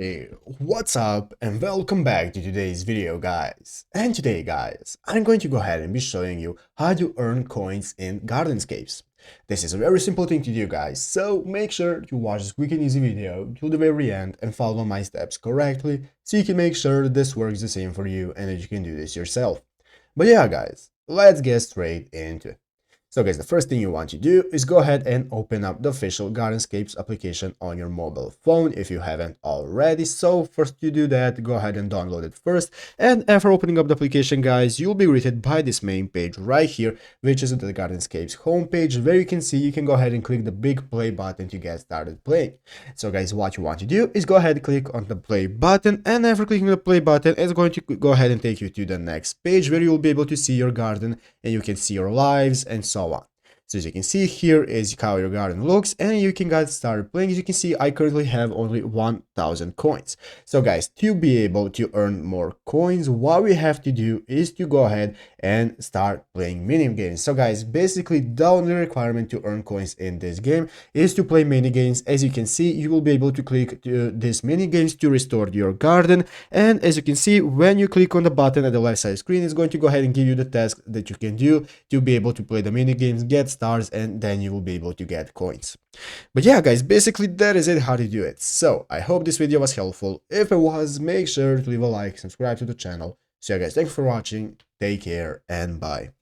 Hey, what's up and welcome back to today's video guys. And today guys, I'm going to go ahead and be showing you how to earn coins in Gardenscapes. This is a very simple thing to do guys, so make sure to watch this quick and easy video till the very end and follow my steps correctly so you can make sure that this works the same for you and that you can do this yourself. But yeah guys, let's get straight into it. So guys, the first thing you want to do is go ahead and open up the official Gardenscapes application on your mobile phone if you haven't already. So first you do that, go ahead and download it first. And after opening up the application, guys, you'll be greeted by this main page right here, which is the Gardenscapes homepage, where you can see you can go ahead and click the big play button to get started playing. So guys, what you want to do is go ahead and click on the play button, and after clicking the play button, it's going to go ahead and take you to the next page where you'll be able to see your garden and you can see your lives and so on. So as you can see, here is how your garden looks, and you can get started playing. As you can see, I currently have only 1000 coins. So guys, to be able to earn more coins, what we have to do is to go ahead and start playing mini games. So guys, basically the only requirement to earn coins in this game is to play mini games. As you can see, you will be able to click these mini games to restore your garden, and as you can see, when you click on the button at the left side screen, it's going to go ahead and give you the task that you can do to be able to play the mini games, get stars, and then you will be able to get coins. But yeah guys, basically that is it, how to do it. So I hope this video was helpful. If it was, make sure to leave a like, subscribe to the channel. So yeah guys, thanks for watching, take care, and bye.